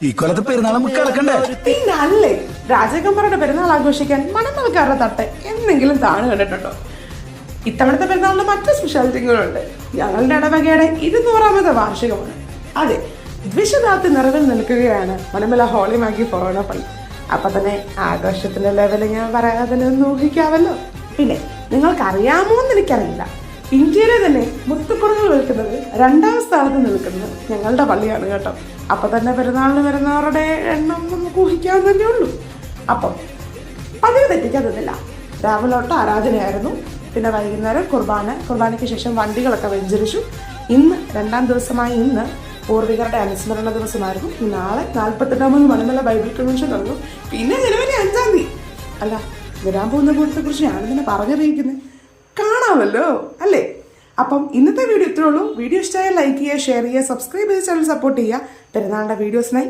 ഈ കൊല്ലത്തെ പെരുന്നാൾ നമുക്ക് കിടക്കണ്ടേ? പിന്നല്ലേ രാജകമ്പറുടെ പെരുന്നാൾ ആഘോഷിക്കാൻ മണമൽക്കാരുടെ തട്ട് എന്തെങ്കിലും താണു കണ്ടിട്ടുണ്ടോ? ഇത്തവണത്തെ പെരുന്നാളിന് മറ്റു സ്പെഷ്യാലിറ്റികളുണ്ട്. ഞങ്ങളുടെ ഇടവകയുടെ 200ാമത് വാർഷികമാണ്. അതെ, ദ്വിശതാബ്ദി നിറവിൽ നിൽക്കുകയാണ് മണമല ഹോളി മാഗി ഫൊറോന പള്ളി. അപ്പൊ തന്നെ ആഘോഷത്തിന്റെ ലെവല് ഞാൻ പറയാതെ ഒന്ന് ഊഹിക്കാവല്ലോ. പിന്നെ നിങ്ങൾക്കറിയാമോ എന്ന് എനിക്കറിയില്ല, ഇന്ത്യയിലെ തന്നെ മുത്തുക്കുറങ്ങൾ വിൽക്കുന്നത് 2ാം സ്ഥാനത്ത് നിൽക്കുന്നത് ഞങ്ങളുടെ പള്ളിയാണ് കേട്ടോ. അപ്പൊ തന്നെ പെരുന്നാളിന് വരുന്നവരുടെ എണ്ണം നമുക്ക് ഊഹിക്കാവുന്നതേ ഉള്ളൂ. അപ്പം പതിവ് തെറ്റിക്കാതില്ല. രാവിലോട്ട് ആരാധനയായിരുന്നു, പിന്നെ വൈകുന്നേരം കുർബാനയ്ക്ക് ശേഷം വണ്ടികളൊക്കെ വെഞ്ചരിച്ചു. ഇന്ന് 2ാം ദിവസമായ ഇന്ന് പൂർവികരുടെ അനുസ്മരണ ദിവസമായിരുന്നു. നാളെ 48ാമത് മണമല ബൈബിൾ കൺവെൻഷൻ തുടങ്ങും. പിന്നെ ജനുവരി 5-ാം തീയതി. അല്ല, വരാൻ പോകുന്ന കൂട്ടത്തെ കുറിച്ച് ഞാനിങ്ങനെ പറഞ്ഞറിയിക്കുന്നത് കാണാമല്ലോ അല്ലേ? അപ്പം ഇന്നത്തെ വീഡിയോ ഇത്രേ ഉള്ളൂ. വീഡിയോ ഇഷ്ടമായാൽ ലൈക്ക് ചെയ്യുക, ഷെയർ ചെയ്യുക, സബ്സ്ക്രൈബ് ചെയ്ത് ചാനൽ സപ്പോർട്ട് ചെയ്യുക. പെരുന്നാളിൻ്റെ വീഡിയോസിനായി